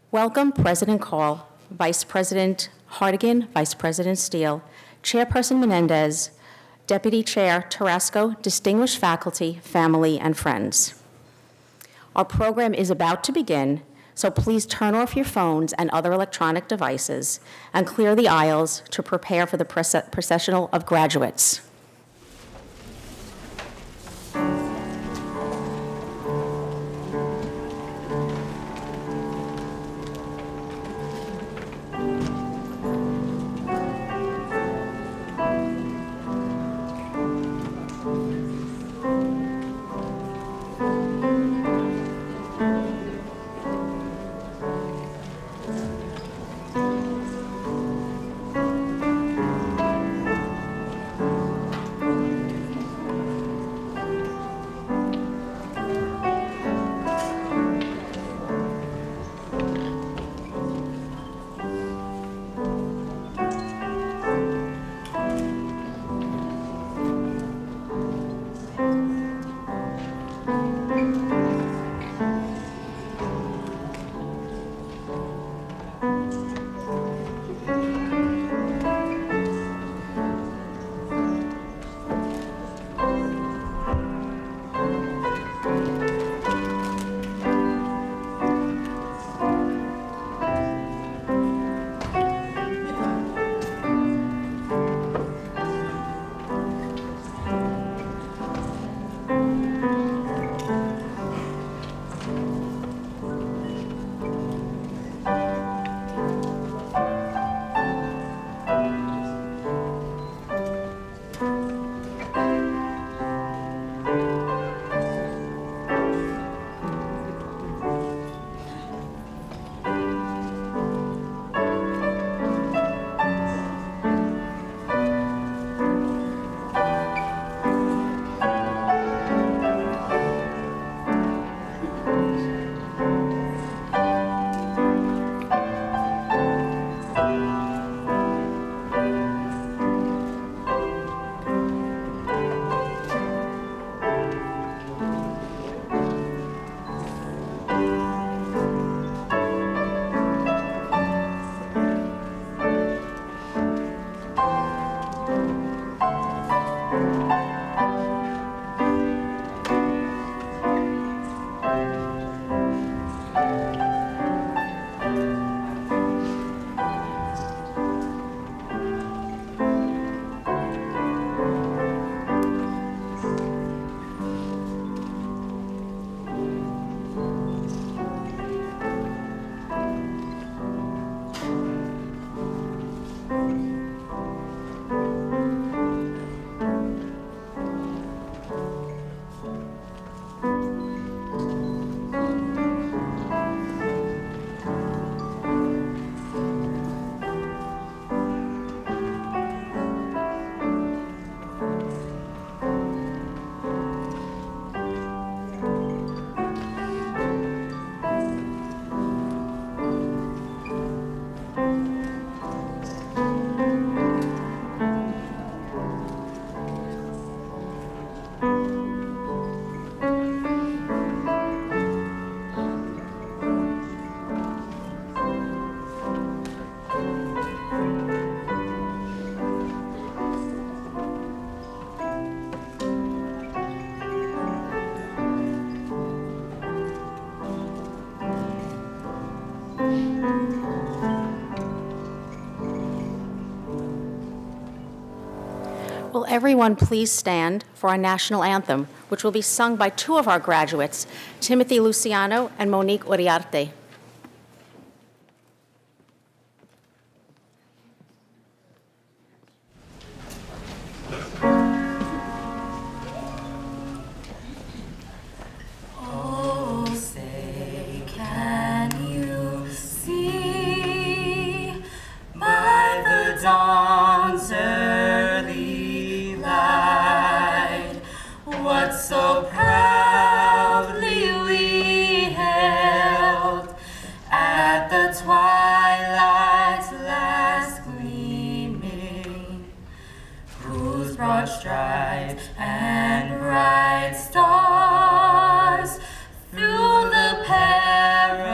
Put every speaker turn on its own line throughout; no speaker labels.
Welcome President Call, Vice President Hartigan, Vice President Steele, Chairperson Menendez, Deputy Chair Tarasco, distinguished faculty, family, and friends. Our program is about to begin, so please turn off your phones and other electronic devices and clear the aisles to prepare for the processional of graduates. Will everyone please stand for our national anthem, which will be sung by two of our graduates, Timothy Luciano and Monique Uriarte.
So proudly we held at the twilight's last gleaming, whose broad stripes and bright stars through the perilous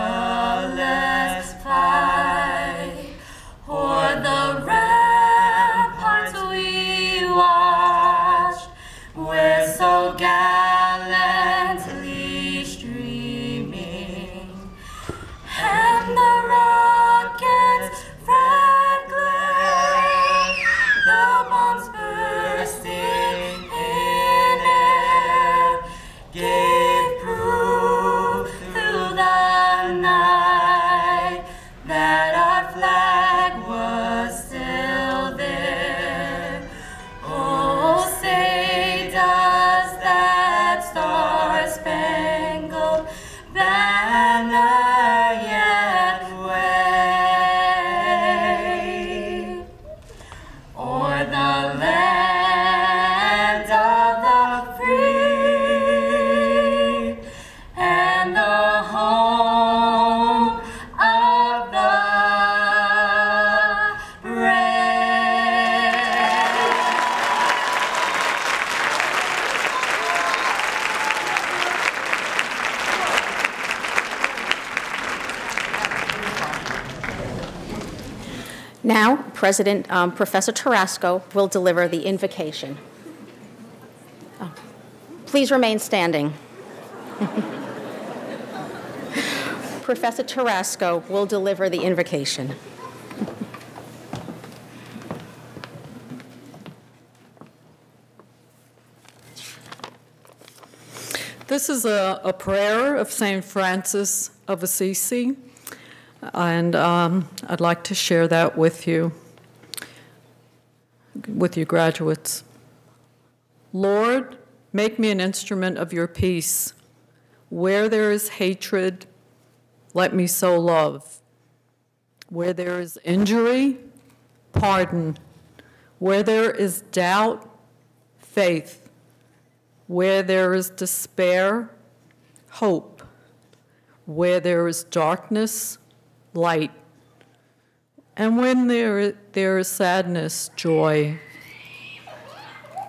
Now, Professor Tarasco will deliver the invocation. Oh, please remain standing. Professor Tarasco will deliver the invocation.
This is a prayer of St. Francis of Assisi, and I'd like to share that with you graduates. Lord, make me an instrument of your peace. Where there is hatred, let me sow love. Where there is injury, pardon. Where there is doubt, faith. Where there is despair, hope. Where there is darkness, light. And when there is sadness, joy.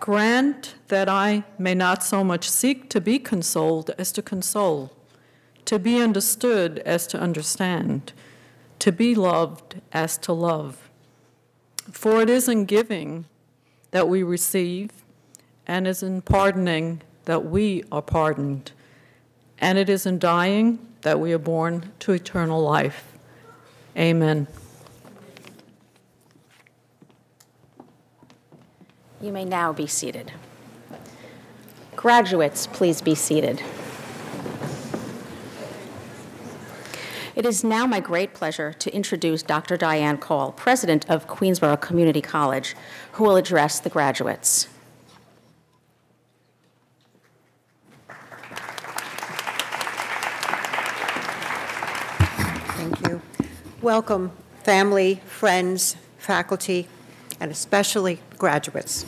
Grant that I may not so much seek to be consoled as to console, to be understood as to understand, to be loved as to love. For it is in giving that we receive, and is in pardoning that we are pardoned, and it is in dying that we are born to eternal life. Amen.
You may now be seated. Graduates, please be seated. It is now my great pleasure to introduce Dr. Diane Call, President of Queensborough Community College, who will address the graduates.
Thank you. Welcome, family, friends, faculty, and especially graduates.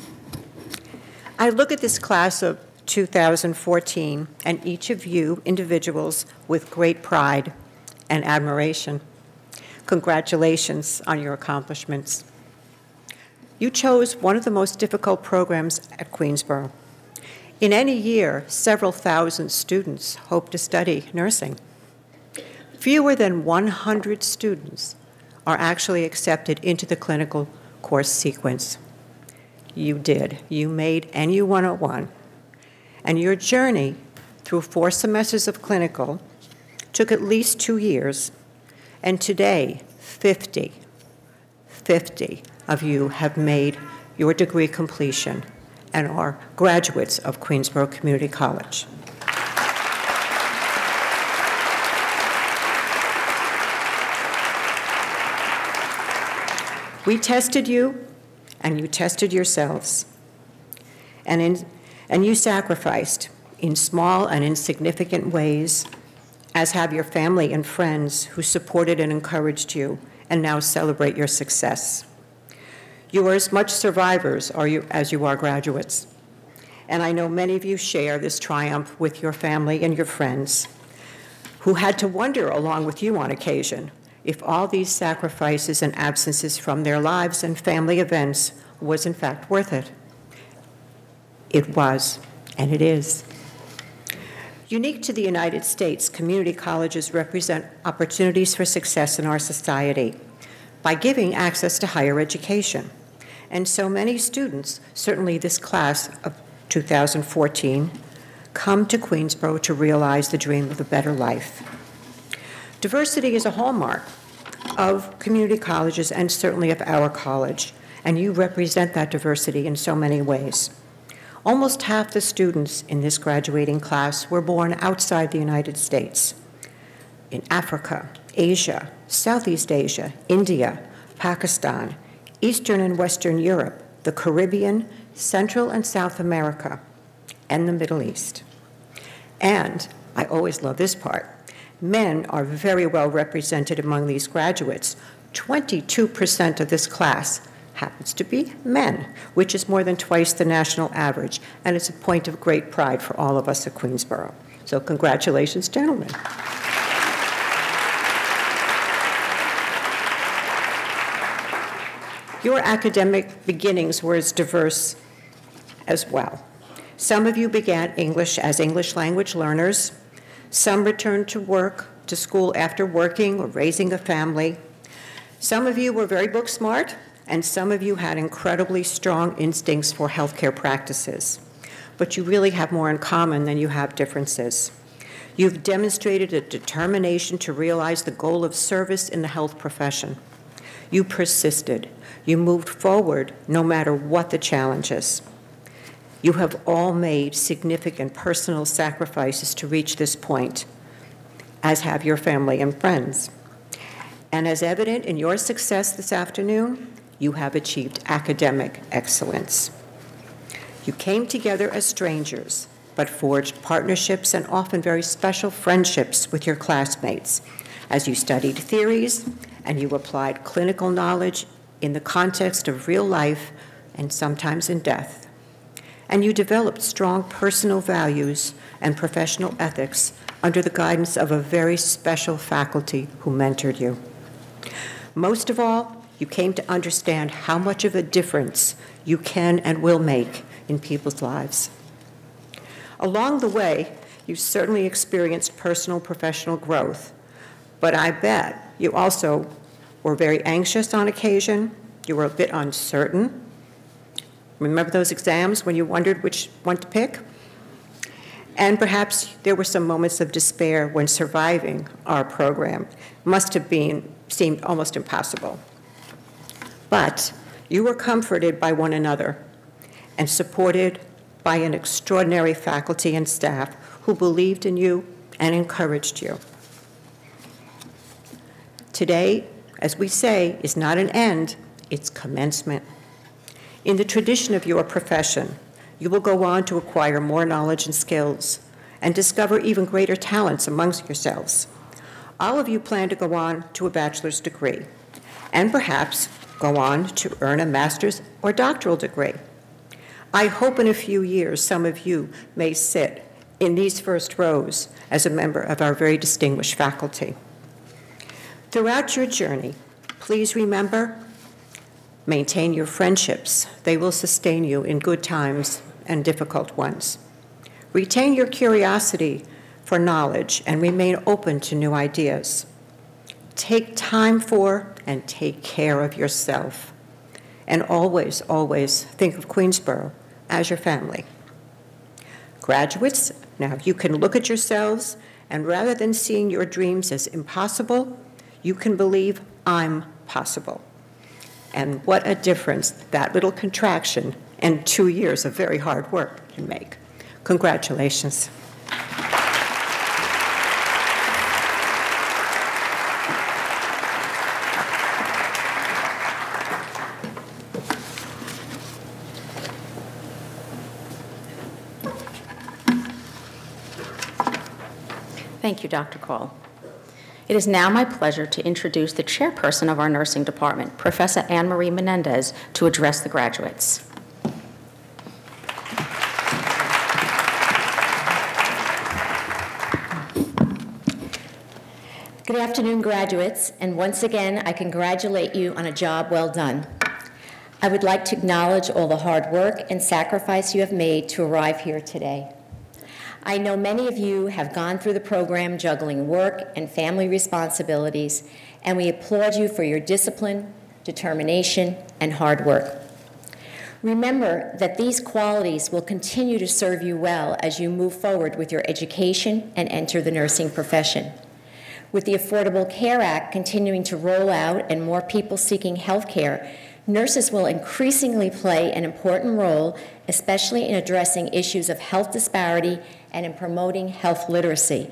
I look at this class of 2014 and each of you individuals with great pride and admiration. Congratulations on your accomplishments. You chose one of the most difficult programs at Queensborough. In any year, several thousand students hope to study nursing. Fewer than 100 students are actually accepted into the clinical course sequence. You did. You made NU 101. And your journey through 4 semesters of clinical took at least 2 years. And today, 50 of you have made your degree completion and are graduates of Queensborough Community College. We tested you, and you tested yourselves. And you sacrificed in small and insignificant ways, as have your family and friends who supported and encouraged you and now celebrate your success. You are as much survivors as you are graduates. And I know many of you share this triumph with your family and your friends, who had to wonder along with you on occasion if all these sacrifices and absences from their lives and family events was in fact worth it. It was, and it is. Unique to the United States, community colleges represent opportunities for success in our society by giving access to higher education. And so many students, certainly this class of 2014, come to Queensborough to realize the dream of a better life. Diversity is a hallmark of community colleges and certainly of our college, and you represent that diversity in so many ways. Almost half the students in this graduating class were born outside the United States, in Africa, Asia, Southeast Asia, India, Pakistan, Eastern and Western Europe, the Caribbean, Central and South America, and the Middle East. And I always love this part. Men are very well represented among these graduates. 22% of this class happens to be men, which is more than twice the national average, and it's a point of great pride for all of us at Queensborough. So congratulations, gentlemen. Your academic beginnings were as diverse as well. Some of you began English as English language learners. Some returned to school after working or raising a family. Some of you were very book smart, and some of you had incredibly strong instincts for healthcare practices. But you really have more in common than you have differences. You've demonstrated a determination to realize the goal of service in the health profession. You persisted. You moved forward no matter what the challenges. You have all made significant personal sacrifices to reach this point, as have your family and friends. And as evident in your success this afternoon, you have achieved academic excellence. You came together as strangers, but forged partnerships and often very special friendships with your classmates as you studied theories and you applied clinical knowledge in the context of real life and sometimes in death. And you developed strong personal values and professional ethics under the guidance of a very special faculty who mentored you. Most of all, you came to understand how much of a difference you can and will make in people's lives. Along the way, you certainly experienced personal professional growth, but I bet you also were very anxious on occasion. You were a bit uncertain. Remember those exams when you wondered which one to pick? And perhaps there were some moments of despair when surviving our program must have seemed almost impossible. But you were comforted by one another and supported by an extraordinary faculty and staff who believed in you and encouraged you. Today, as we say, is not an end, it's commencement. In the tradition of your profession, you will go on to acquire more knowledge and skills and discover even greater talents amongst yourselves. All of you plan to go on to a bachelor's degree and perhaps go on to earn a master's or doctoral degree. I hope in a few years some of you may sit in these first rows as a member of our very distinguished faculty. Throughout your journey, please remember, maintain your friendships. They will sustain you in good times and difficult ones. Retain your curiosity for knowledge and remain open to new ideas. Take time for and take care of yourself. And always, always think of Queensborough as your family. Graduates, now you can look at yourselves and rather than seeing your dreams as impossible, you can believe I'm possible. And what a difference that little contraction and 2 years of very hard work can make. Congratulations.
Thank you, Dr. Call. It is now my pleasure to introduce the chairperson of our nursing department, Professor Anne-Marie Menendez, to address the graduates.
Good afternoon, graduates, and once again, I congratulate you on a job well done. I would like to acknowledge all the hard work and sacrifice you have made to arrive here today. I know many of you have gone through the program juggling work and family responsibilities, and we applaud you for your discipline, determination, and hard work. Remember that these qualities will continue to serve you well as you move forward with your education and enter the nursing profession. With the Affordable Care Act continuing to roll out and more people seeking health care, nurses will increasingly play an important role, especially in addressing issues of health disparity and in promoting health literacy.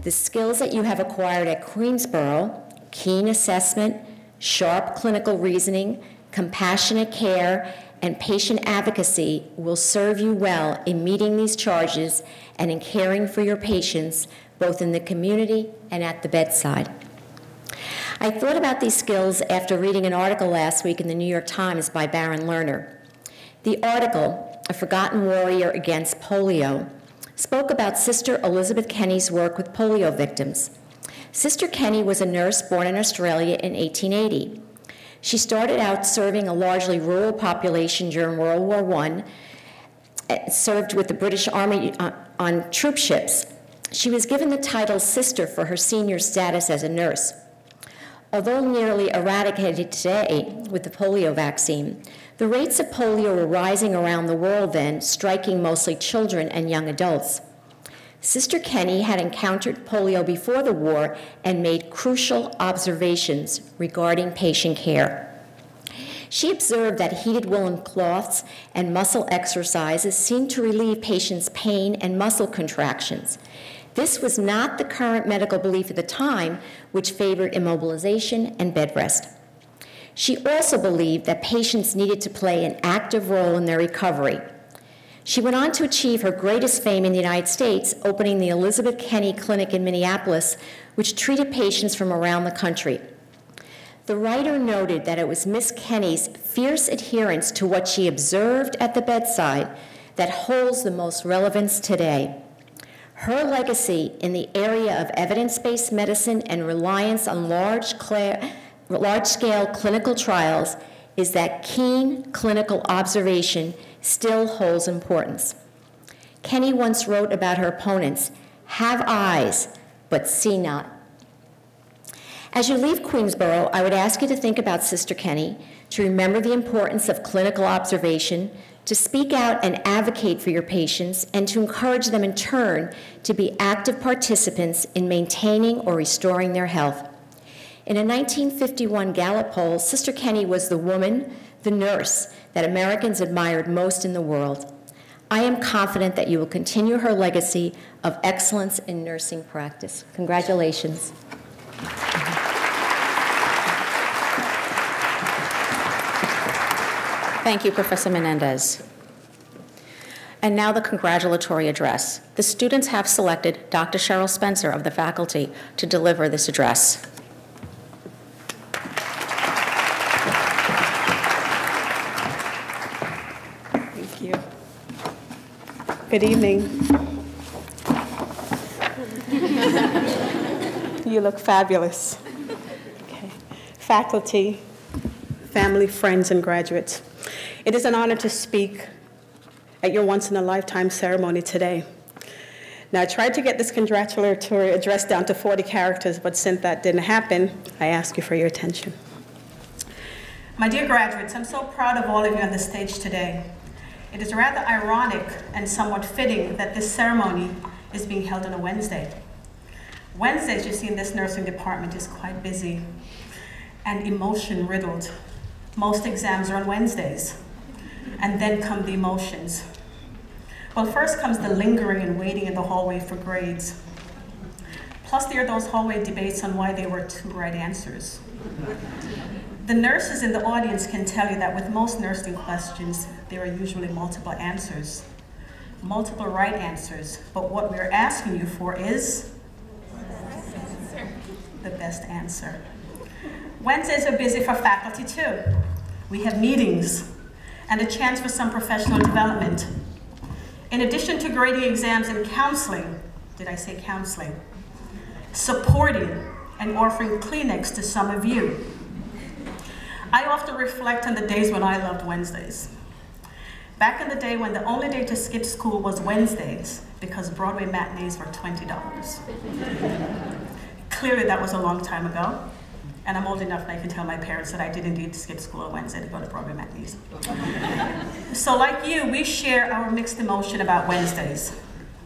The skills that you have acquired at Queensborough, keen assessment, sharp clinical reasoning, compassionate care, and patient advocacy will serve you well in meeting these charges and in caring for your patients, both in the community and at the bedside. I thought about these skills after reading an article last week in the New York Times by Baron Lerner. The article, A Forgotten Warrior Against Polio, spoke about Sister Elizabeth Kenny's work with polio victims. Sister Kenny was a nurse born in Australia in 1880. She started out serving a largely rural population during World War I, served with the British Army on troop ships. She was given the title Sister for her senior status as a nurse. Although nearly eradicated today with the polio vaccine, the rates of polio were rising around the world then, striking mostly children and young adults. Sister Kenny had encountered polio before the war and made crucial observations regarding patient care. She observed that heated woolen cloths and muscle exercises seemed to relieve patients' pain and muscle contractions. This was not the current medical belief at the time, which favored immobilization and bed rest. She also believed that patients needed to play an active role in their recovery. She went on to achieve her greatest fame in the United States, opening the Elizabeth Kenny Clinic in Minneapolis, which treated patients from around the country. The writer noted that it was Miss Kenny's fierce adherence to what she observed at the bedside that holds the most relevance today. Her legacy in the area of evidence-based medicine and reliance on large-scale clinical trials is that keen clinical observation still holds importance. Kenny once wrote about her opponents, "Have eyes, but see not." As you leave Queensborough, I would ask you to think about Sister Kenny, to remember the importance of clinical observation, to speak out and advocate for your patients, and to encourage them in turn to be active participants in maintaining or restoring their health. In a 1951 Gallup poll, Sister Kenny was the woman, the nurse, that Americans admired most in the world. I am confident that you will continue her legacy of excellence in nursing practice. Congratulations.
Thank you, Professor Menendez. And now the congratulatory address. The students have selected Dr. Cheryl Spencer of the faculty to deliver this address.
Thank you. Good evening. You look fabulous. Okay. Faculty, family, friends, and graduates. It is an honor to speak at your once-in-a-lifetime ceremony today. Now, I tried to get this congratulatory address down to 40 characters, but since that didn't happen, I ask you for your attention. My dear graduates, I'm so proud of all of you on the stage today. It is rather ironic and somewhat fitting that this ceremony is being held on a Wednesday. Wednesdays, you see, in this nursing department is quite busy and emotion-riddled. Most exams are on Wednesdays, and then come the emotions. Well, first comes the lingering and waiting in the hallway for grades. Plus, there are those hallway debates on why there were 2 right answers. The nurses in the audience can tell you that with most nursing questions, there are usually multiple answers, multiple right answers, but what we're asking you for is the best answer. Wednesdays are busy for faculty too. We have meetings and a chance for some professional development. In addition to grading exams and counseling, did I say counseling? Supporting and offering Kleenex to some of you. I often reflect on the days when I loved Wednesdays. Back in the day when the only day to skip school was Wednesdays because Broadway matinees were $20. Clearly that was a long time ago. And I'm old enough and I can tell my parents that I did indeed skip school on Wednesday to go to Broadway matinees. So like you, we share our mixed emotion about Wednesdays.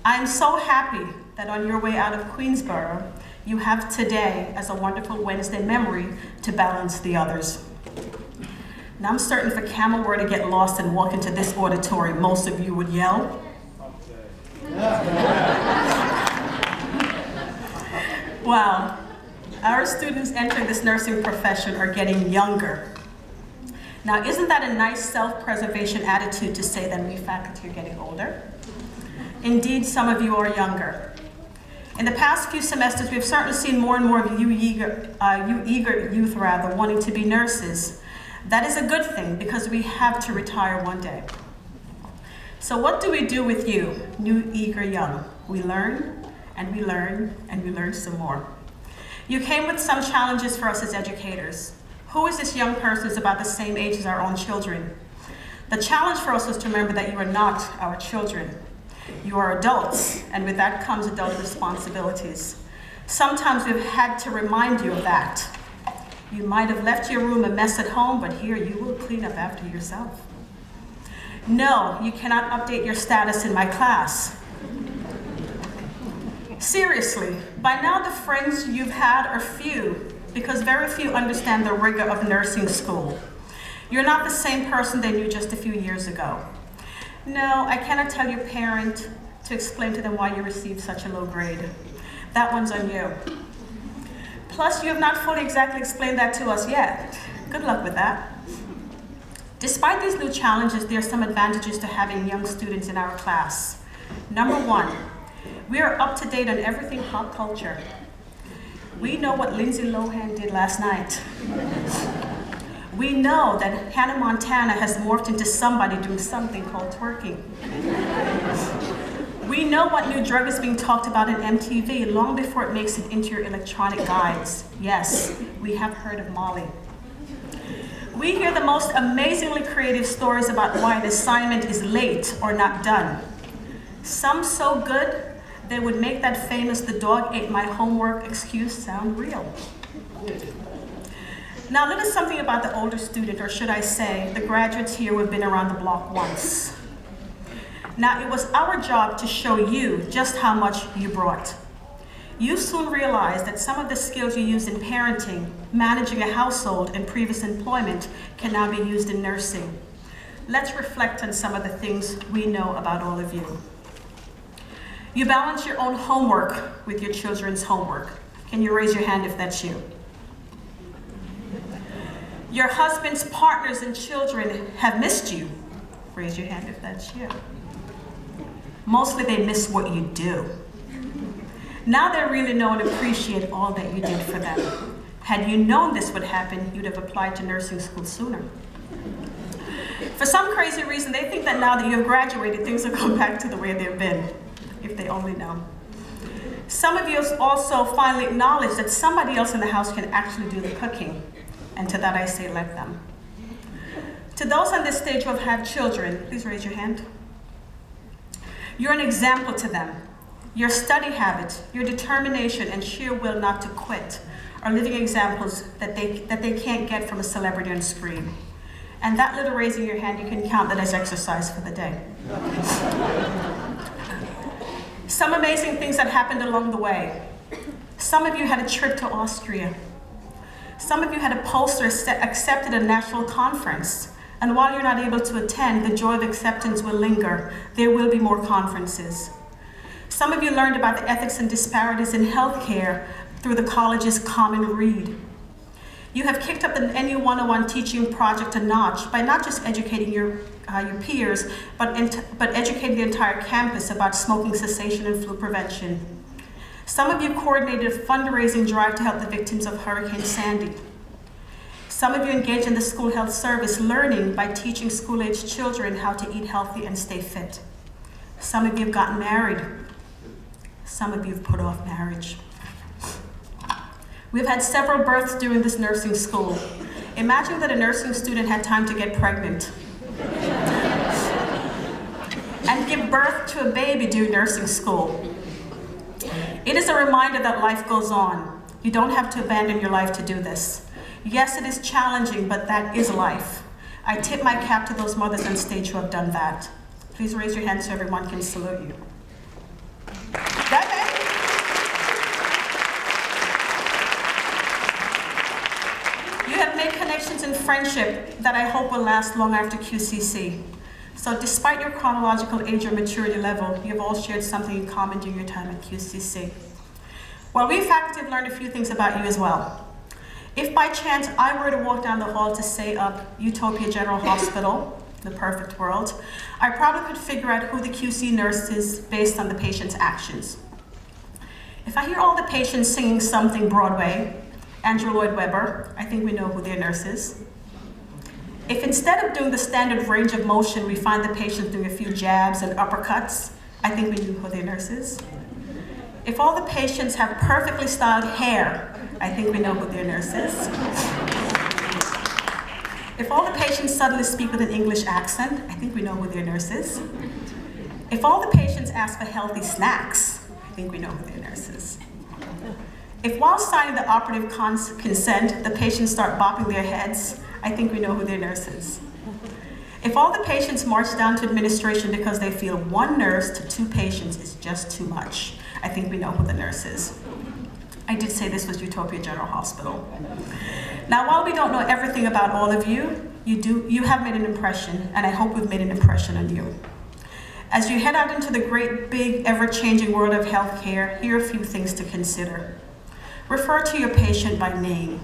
I'm so happy that on your way out of Queensborough, you have today as a wonderful Wednesday memory to balance the others. Now I'm certain if a camel were to get lost and walk into this auditorium, most of you would yell. Wow. Our students entering this nursing profession are getting younger. Now, isn't that a nice self-preservation attitude to say that we faculty are getting older? Indeed, some of you are younger. In the past few semesters, we've certainly seen more and more of you eager youth wanting to be nurses. That is a good thing because we have to retire one day. So what do we do with you, new, eager, young? We learn, and we learn, and we learn some more. You came with some challenges for us as educators. Who is this young person who's about the same age as our own children? The challenge for us was to remember that you are not our children. You are adults, and with that comes adult responsibilities. Sometimes we've had to remind you of that. You might have left your room a mess at home, but here you will clean up after yourself. No, you cannot update your status in my class. Seriously, by now the friends you've had are few, because very few understand the rigor of nursing school. You're not the same person they knew just a few years ago. No, I cannot tell your parent to explain to them why you received such a low grade. That one's on you. Plus, you have not fully exactly explained that to us yet. Good luck with that. Despite these new challenges, there are some advantages to having young students in our class. Number one, we are up to date on everything pop culture. We know what Lindsay Lohan did last night. We know that Hannah Montana has morphed into somebody doing something called twerking. We know what new drug is being talked about in MTV long before it makes it into your electronic guides. Yes, we have heard of Molly. We hear the most amazingly creative stories about why an assignment is late or not done. Some so good, they would make that famous "the dog ate my homework" excuse sound real. Now, a little something about the older student, or should I say, the graduates here who have been around the block once. Now, it was our job to show you just how much you brought. You soon realized that some of the skills you used in parenting, managing a household, and previous employment can now be used in nursing. Let's reflect on some of the things we know about all of you. You balance your own homework with your children's homework. Can you raise your hand if that's you? Your husband's partners and children have missed you. Raise your hand if that's you. Mostly they miss what you do. Now they really know and appreciate all that you did for them. Had you known this would happen, you'd have applied to nursing school sooner. For some crazy reason, they think that now that you have graduated, things will go back to the way they've been, if they only know. Some of you also finally acknowledge that somebody else in the house can actually do the cooking. And to that I say, let them. To those on this stage who have had children, please raise your hand. You're an example to them. Your study habits, your determination, and sheer will not to quit are living examples that they can't get from a celebrity on screen. And that little raising your hand, you can count that as exercise for the day. Some amazing things that happened along the way. Some of you had a trip to Austria. Some of you had a poster accepted at a national conference. And while you're not able to attend, the joy of acceptance will linger. There will be more conferences. Some of you learned about the ethics and disparities in healthcare through the college's Common Read. You have kicked up the NU 101 teaching project a notch by not just educating your peers, but educating the entire campus about smoking cessation and flu prevention. Some of you coordinated a fundraising drive to help the victims of Hurricane Sandy. Some of you engaged in the school health service, learning by teaching school-aged children how to eat healthy and stay fit. Some of you have gotten married. Some of you have put off marriage. We've had several births during this nursing school. Imagine that a nursing student had time to get pregnant and give birth to a baby during nursing school. It is a reminder that life goes on. You don't have to abandon your life to do this. Yes, it is challenging, but that is life. I tip my cap to those mothers on stage who have done that. Please raise your hand so everyone can salute you. You have made connections and friendship that I hope will last long after QCC. So despite your chronological age or maturity level, you have all shared something in common during your time at QCC. Well, we faculty have learned a few things about you as well. If by chance I were to walk down the hall to say up Utopia General Hospital, the perfect world, I probably could figure out who the QC nurse is based on the patient's actions. If I hear all the patients singing something Broadway, Andrew Lloyd Webber, I think we know who their nurse is. If instead of doing the standard range of motion, we find the patient doing a few jabs and uppercuts, I think we knew who their nurse is. If all the patients have perfectly styled hair, I think we know who their nurse is. If all the patients suddenly speak with an English accent, I think we know who their nurse is. If all the patients ask for healthy snacks, I think we know who their nurse is. If while signing the operative consent, the patients start bopping their heads, I think we know who their nurse is. If all the patients march down to administration because they feel one nurse to 2 patients is just too much, I think we know who the nurse is. I did say this was Utopia General Hospital. Now, while we don't know everything about all of you, you have made an impression, and I hope we've made an impression on you. As you head out into the great, big, ever-changing world of healthcare, here are a few things to consider. Refer to your patient by name,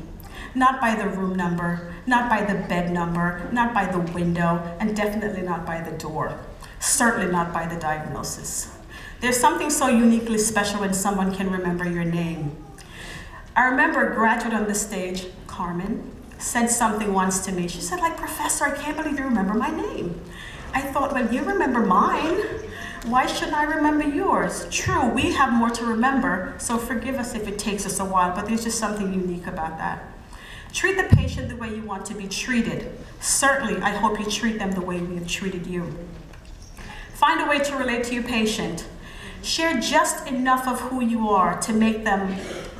not by the room number, not by the bed number, not by the window, and definitely not by the door. Certainly not by the diagnosis. There's something so uniquely special when someone can remember your name. I remember a graduate on the stage, Carmen, said something once to me. She said, like, Professor, I can't believe you remember my name. I thought, well, you remember mine. Why shouldn't I remember yours? True, we have more to remember, so forgive us if it takes us a while, but there's just something unique about that. Treat the patient the way you want to be treated. Certainly, I hope you treat them the way we have treated you. Find a way to relate to your patient. Share just enough of who you are to make them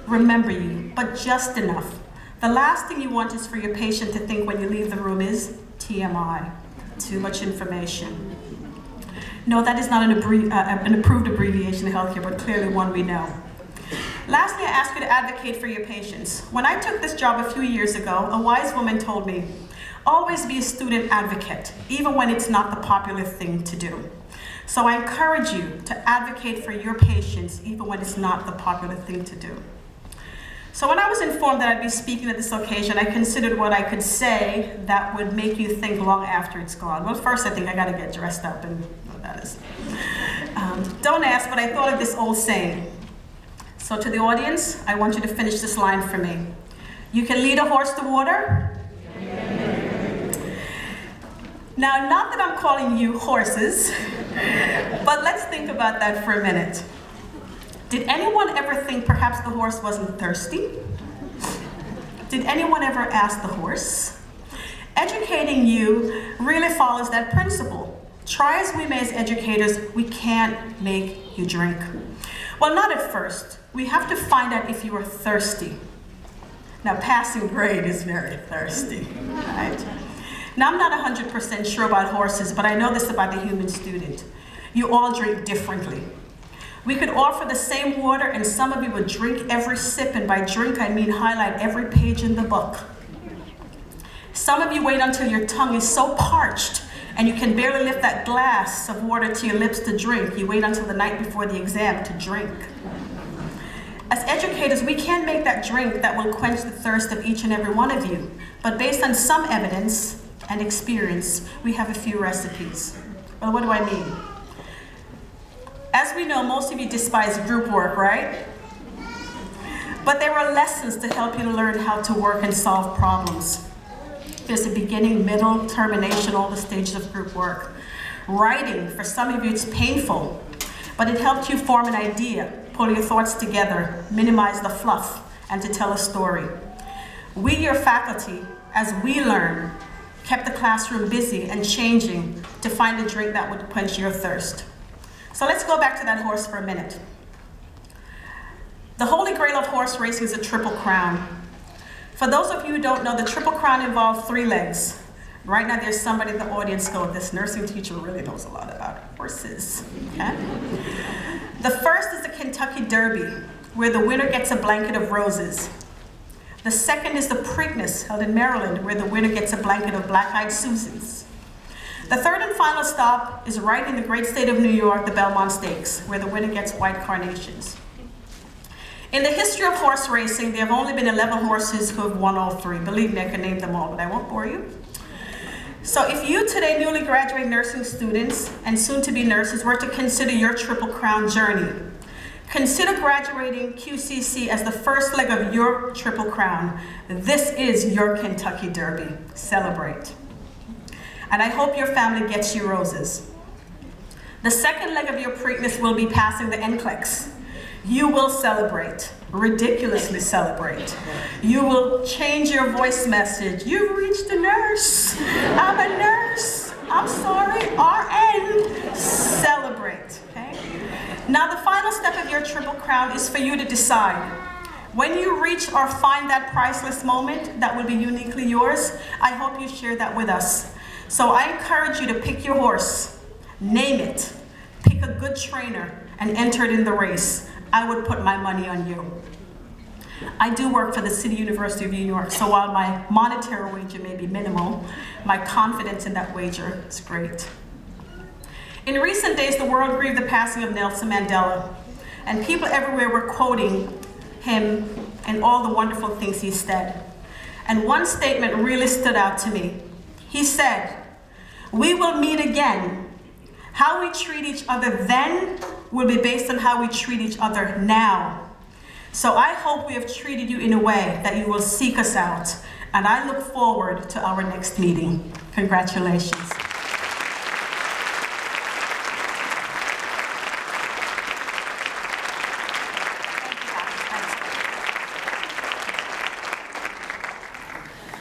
remember you, but just enough. The last thing you want is for your patient to think when you leave the room is TMI, too much information. No, that is not an approved abbreviation in healthcare, but clearly one we know. Lastly, I ask you to advocate for your patients. When I took this job a few years ago, a wise woman told me, always be a student advocate, even when it's not the popular thing to do. So I encourage you to advocate for your patients, even when it's not the popular thing to do. So when I was informed that I'd be speaking at this occasion, I considered what I could say that would make you think long after it's gone. Well, first I think I gotta get dressed up, and what that is. Don't ask, but I thought of this old saying. So to the audience, I want you to finish this line for me. You can lead a horse to water. Now, not that I'm calling you horses, but let's think about that for a minute. Did anyone ever think perhaps the horse wasn't thirsty? Did anyone ever ask the horse? Educating you really follows that principle. Try as we may as educators, we can't make you drink. Well, not at first. We have to find out if you are thirsty. Now, passing grade is very thirsty, right? Now, I'm not 100% sure about horses, but I know this about the human student. You all drink differently. We could offer the same water, and some of you would drink every sip, and by drink, I mean highlight every page in the book. Some of you wait until your tongue is so parched, and you can barely lift that glass of water to your lips to drink. You wait until the night before the exam to drink. As educators, we can't make that drink that will quench the thirst of each and every one of you, but based on some evidence and experience, we have a few recipes. Well, what do I mean? As we know, most of you despise group work, right? But there are lessons to help you to learn how to work and solve problems. There's a beginning, middle, termination, all the stages of group work. Writing, for some of you it's painful, but it helped you form an idea, pull your thoughts together, minimize the fluff, and to tell a story. We, your faculty, as we learn, kept the classroom busy and changing to find a drink that would quench your thirst. So let's go back to that horse for a minute. The holy grail of horse racing is a triple crown. For those of you who don't know, the triple crown involves 3 legs. Right now there's somebody in the audience going, this nursing teacher really knows a lot about horses. Okay? The first is the Kentucky Derby, where the winner gets a blanket of roses. The second is the Preakness, held in Maryland, where the winner gets a blanket of black-eyed Susans. The third and final stop is right in the great state of New York, the Belmont Stakes, where the winner gets white carnations. In the history of horse racing, there have only been 11 horses who have won all 3. Believe me, I can name them all, but I won't bore you. So if you today, newly graduating nursing students and soon-to-be nurses, were to consider your Triple Crown journey, consider graduating QCC as the first leg of your Triple Crown. This is your Kentucky Derby. Celebrate. And I hope your family gets you roses. The second leg of your Preakness will be passing the NCLEX. You will celebrate, ridiculously celebrate. You will change your voice message. You've reached a nurse. I'm a nurse. I'm sorry, RN. Celebrate, okay? Now the final step of your Triple Crown is for you to decide. When you reach or find that priceless moment that will be uniquely yours, I hope you share that with us. So I encourage you to pick your horse, name it, pick a good trainer, and enter it in the race. I would put my money on you. I do work for the City University of New York, so while my monetary wager may be minimal, my confidence in that wager is great. In recent days, the world grieved the passing of Nelson Mandela, and people everywhere were quoting him and all the wonderful things he said. And one statement really stood out to me. He said, "We will meet again. How we treat each other then will be based on how we treat each other now." So I hope we have treated you in a way that you will seek us out, and I look forward to our next meeting. Congratulations.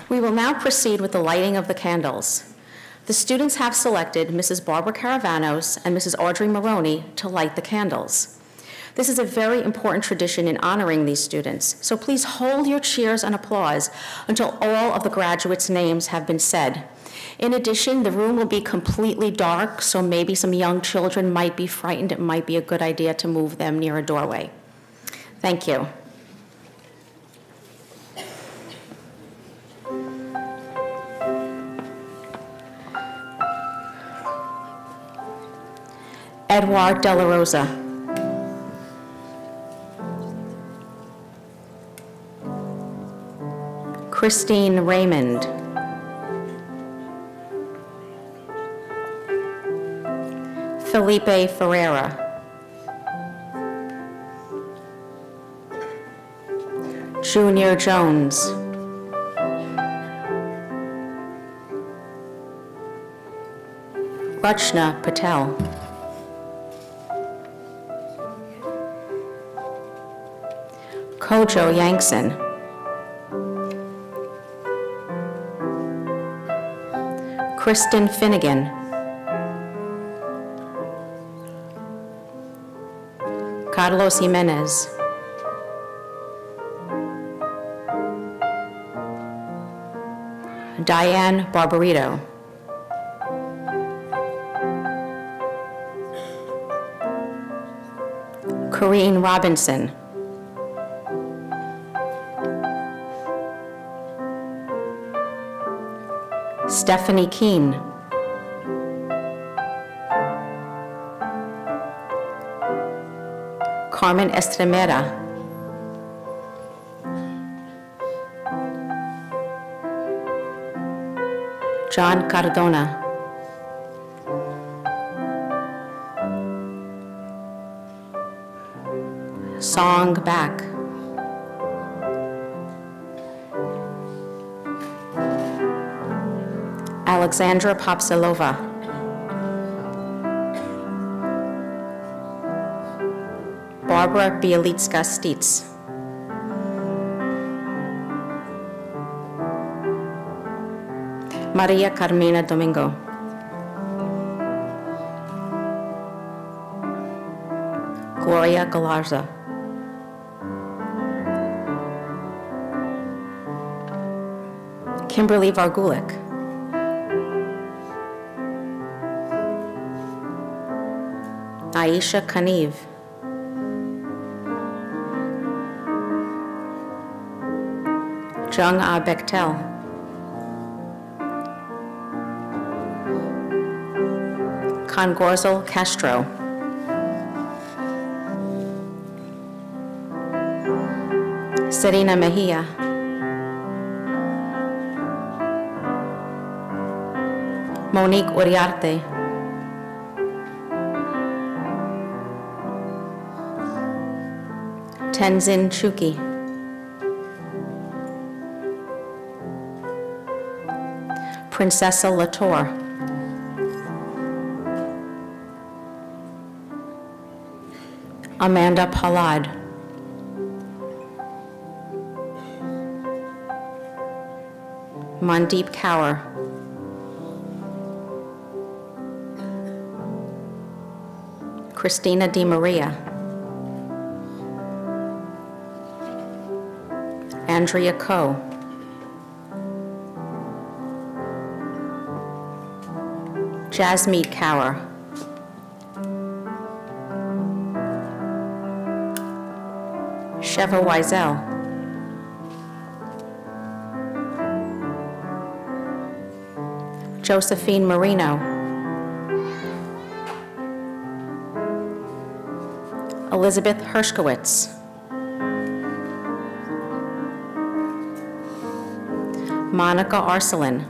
We will now proceed with the lighting of the candles. The students have selected Mrs. Barbara Caravanos and Mrs. Audrey Maroney to light the candles. This is a very important tradition in honoring these students, so please hold your cheers and applause until all of the graduates' names have been said. In addition, the room will be completely dark, so maybe some young children might be frightened. It might be a good idea to move them near a doorway. Thank you. Edouard De La Rosa. Christine Raymond. Felipe Ferreira. Junior Jones. Rachna Patel. Kojo Yangson. Kristen Finnegan. Carlos Jimenez. Diane Barbarito. Corrine Robinson. Stephanie Keene. Carmen Estremera. John Cardona. Song Back. Alexandra Popsilova. Barbara Bielitska-Steitz. Maria Carmina Domingo. Gloria Galarza. Kimberly Vargulik. Aisha Kaniv. Jung Ah Bechtel. Congorzal Castro. Serena Mejia. Monique Uriarte. Tenzin Chuki. Princessa Latour. Amanda Palad. Mandeep Kaur. Christina Di Maria. Andrea Coe. Jasmeet Kaur. Sheva Wiesel. Josephine Marino. Elizabeth Hershkowitz. Monica Arcelin.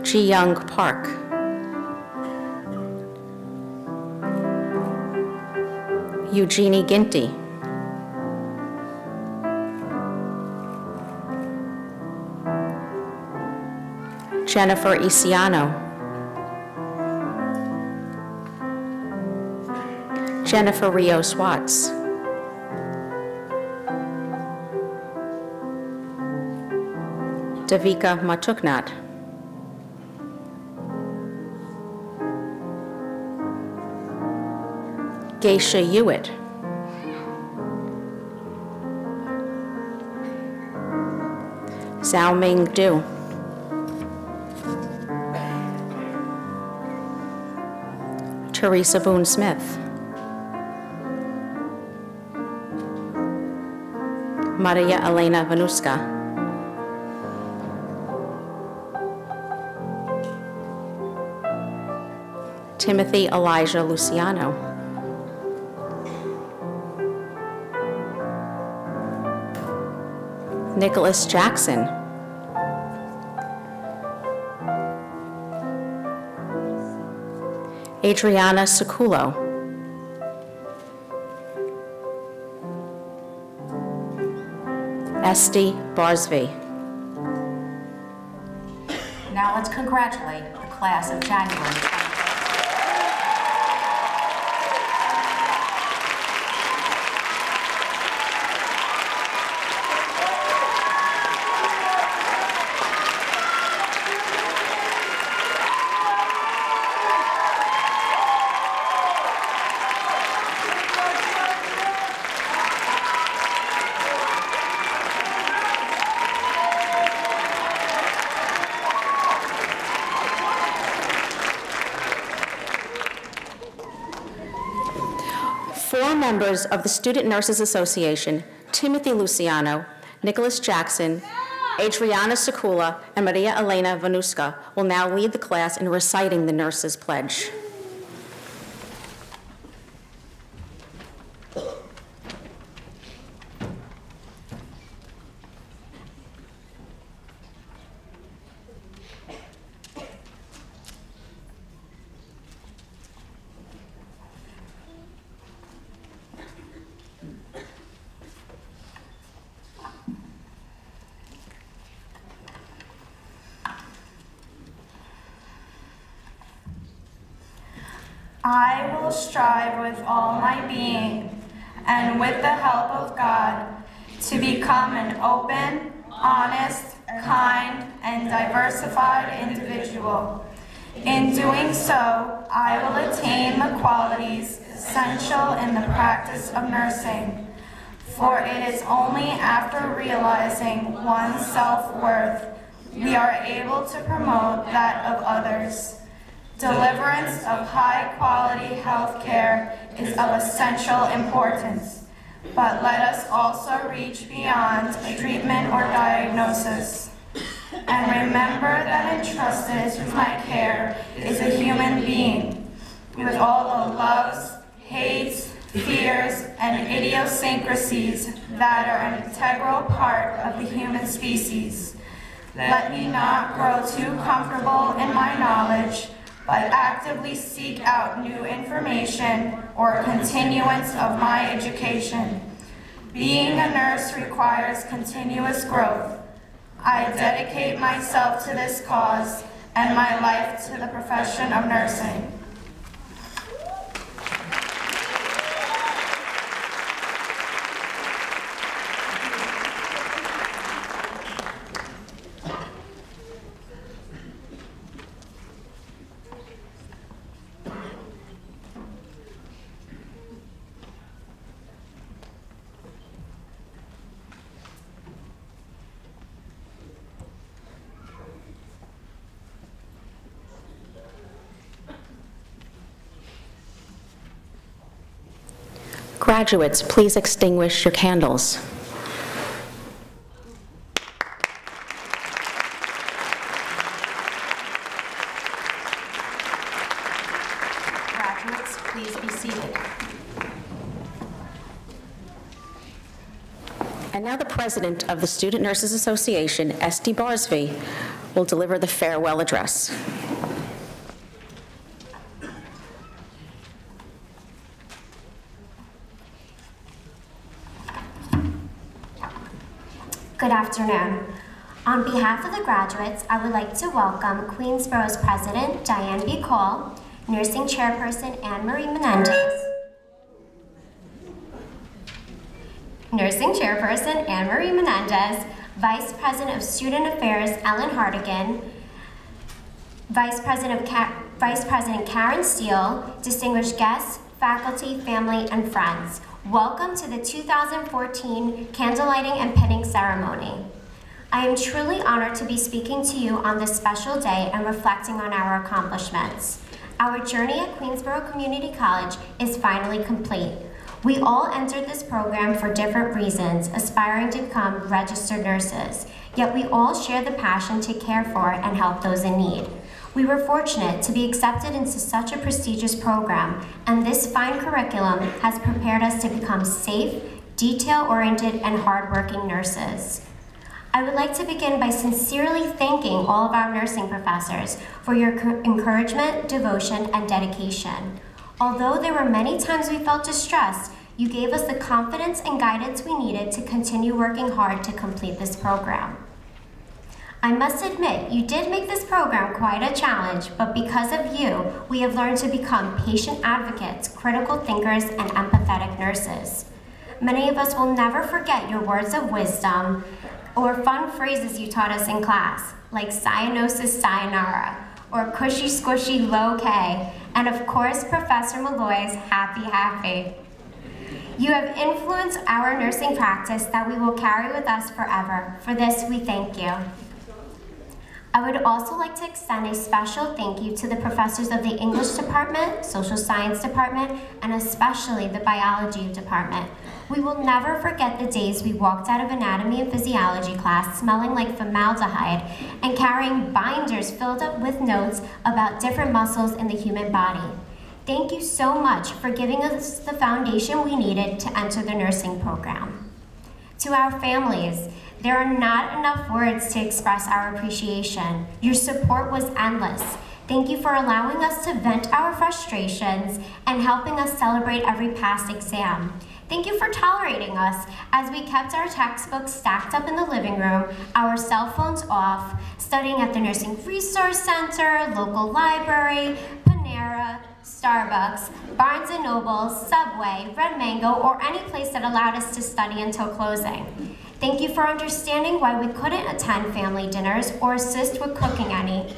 Ji Young Park. Eugenie Ginty. Jennifer Isiano. Jennifer Rios Watts. Davika Matuknat. Geisha Hewitt. Zhao Ming Du. Teresa Boone Smith. Maria Elena Vanuska. Timothy Elijah Luciano. Nicholas Jackson. Adriana Saculo. Esty Barsby. Now let's congratulate the class of January. Four members of the Student Nurses Association, Timothy Luciano, Nicholas Jackson, Adriana Sakula, and Maria Elena Vanuska, will now lead the class in reciting the Nurses' Pledge.
I will strive with all my being, and with the help of God, to become an open, honest, kind, and diversified individual. In doing so, I will attain the qualities essential in the practice of nursing, for it is only after realizing one's self-worth we are able to promote that of others. Deliverance of high-quality health care is of essential importance, but let us also reach beyond treatment or diagnosis. And remember that entrusted to my care is a human being with all the loves, hates, fears, and idiosyncrasies that are an integral part of the human species. Let me not grow too comfortable in my knowledge, but actively seek out new information or continuance of my education. Being a nurse requires continuous growth. I dedicate myself to this cause and my life to the profession of nursing.
Graduates, please extinguish your candles. Graduates, please be seated. And now the president of the Student Nurses Association, Esty Barsby, will deliver the farewell address.
Good afternoon. On behalf of the graduates, I would like to welcome Queensborough's President, Diane B. Cole, Nursing Chairperson, Anne-Marie Menendez, Nursing Chairperson, Anne-Marie Menendez, Vice President of Student Affairs, Ellen Hardigan, Vice President Karen Steele, distinguished guests, faculty, family, and friends. Welcome to the 2014 Candlelighting and Pinning Ceremony. I am truly honored to be speaking to you on this special day and reflecting on our accomplishments. Our journey at Queensborough Community College is finally complete. We all entered this program for different reasons, aspiring to become registered nurses, yet we all share the passion to care for and help those in need. We were fortunate to be accepted into such a prestigious program, and this fine curriculum has prepared us to become safe, detail-oriented, and hardworking nurses. I would like to begin by sincerely thanking all of our nursing professors for your encouragement, devotion, and dedication. Although there were many times we felt distressed, you gave us the confidence and guidance we needed to continue working hard to complete this program. I must admit, you did make this program quite a challenge, but because of you, we have learned to become patient advocates, critical thinkers, and empathetic nurses. Many of us will never forget your words of wisdom or fun phrases you taught us in class, like cyanosis sayonara, or cushy squishy low K, and of course, Professor Malloy's happy happy. You have influenced our nursing practice that we will carry with us forever. For this, we thank you. I would also like to extend a special thank you to the professors of the English department, social science department, and especially the biology department. We will never forget the days we walked out of anatomy and physiology class smelling like formaldehyde and carrying binders filled up with notes about different muscles in the human body. Thank you so much for giving us the foundation we needed to enter the nursing program. To our families, there are not enough words to express our appreciation. Your support was endless. Thank you for allowing us to vent our frustrations and helping us celebrate every past exam. Thank you for tolerating us as we kept our textbooks stacked up in the living room, our cell phones off, studying at the Nursing Resource Center, local library, Panera, Starbucks, Barnes & Noble, Subway, Red Mango, or any place that allowed us to study until closing. Thank you for understanding why we couldn't attend family dinners or assist with cooking any.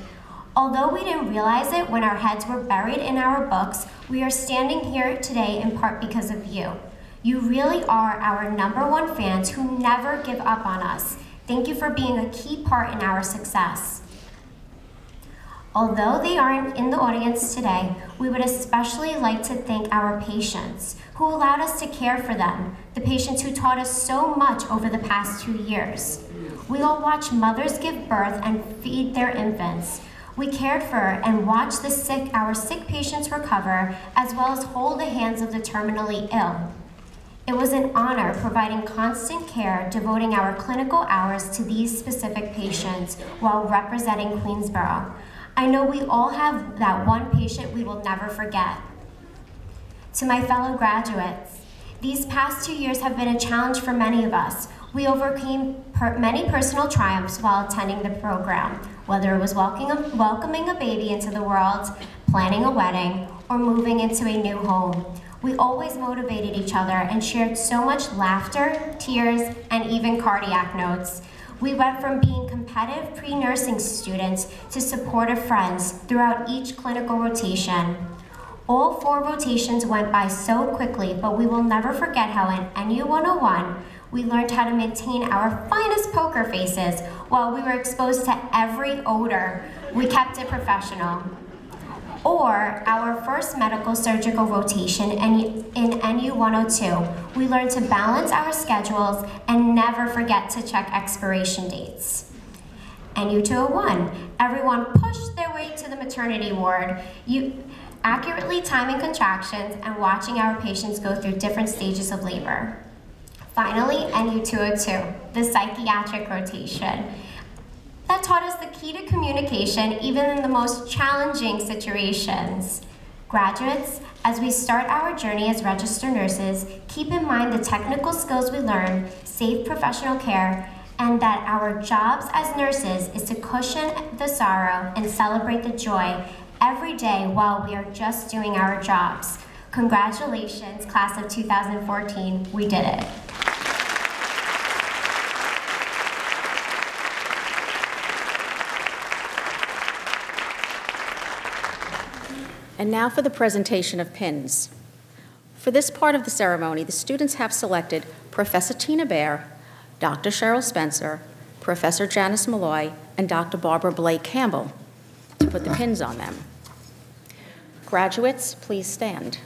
Although we didn't realize it when our heads were buried in our books, we are standing here today in part because of you. You really are our #1 fans who never give up on us. Thank you for being a key part in our success. Although they aren't in the audience today, we would especially like to thank our patients who allowed us to care for them, the patients who taught us so much over the past 2 years. We all watched mothers give birth and feed their infants. We cared for and watched our sick patients recover, as well as hold the hands of the terminally ill. It was an honor providing constant care, devoting our clinical hours to these specific patients while representing Queensborough. I know we all have that one patient we will never forget. To my fellow graduates, these past 2 years have been a challenge for many of us. We overcame many personal triumphs while attending the program, whether it was welcoming a baby into the world, planning a wedding, or moving into a new home. We always motivated each other and shared so much laughter, tears, and even cardiac notes. We went from being competitive pre-nursing students to supportive friends throughout each clinical rotation. All 4 rotations went by so quickly, but we will never forget how in NU 101, we learned how to maintain our finest poker faces while we were exposed to every odor. We kept it professional. or our first medical surgical rotation in NU 102. We learned to balance our schedules and never forget to check expiration dates. NU 201, everyone pushed their way to the maternity ward, accurately timing contractions and watching our patients go through different stages of labor. Finally, NU 202, the psychiatric rotation. That taught us the key to communication even in the most challenging situations. Graduates, as we start our journey as registered nurses, keep in mind the technical skills we learn, safe professional care, and that our jobs as nurses is to cushion the sorrow and celebrate the joy every day while we are just doing our jobs. Congratulations, class of 2014, we did it.
And now for the presentation of pins. For this part of the ceremony, the students have selected Professor Tina Baer, Dr. Cheryl Spencer, Professor Janice Malloy, and Dr. Barbara Blake Campbell to put the pins on them. Graduates, please stand.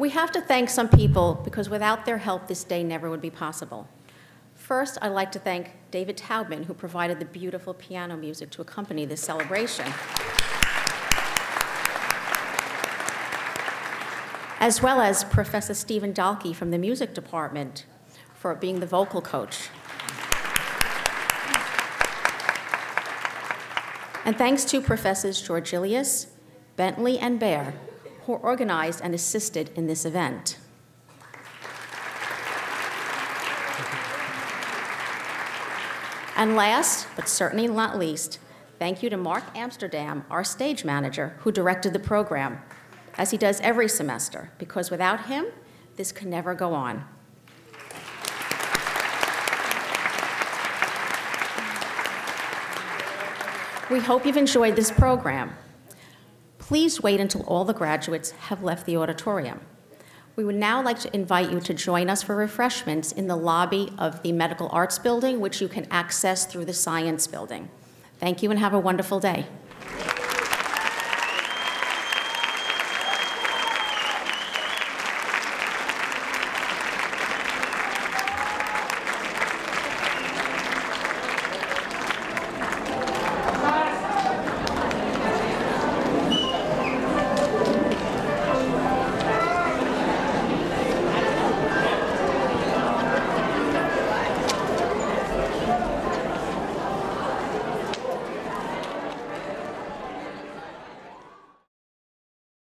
We have to thank some people because without their help, this day never would be possible. First, I'd like to thank David Taubman, who provided the beautiful piano music to accompany this celebration, as well as Professor Stephen Dahlke from the music department for being the vocal coach. And thanks to Professors Georgilius, Bentley, and Baer, who organized and assisted in this event. And last, but certainly not least, thank you to Mark Amsterdam, our stage manager, who directed the program, as he does every semester, because without him, this could never go on. We hope you've enjoyed this program. Please wait until all the graduates have left the auditorium. We would now like to invite you to join us for refreshments in the lobby of the Medical Arts Building, which you can access through the Science Building. Thank you and have a wonderful day.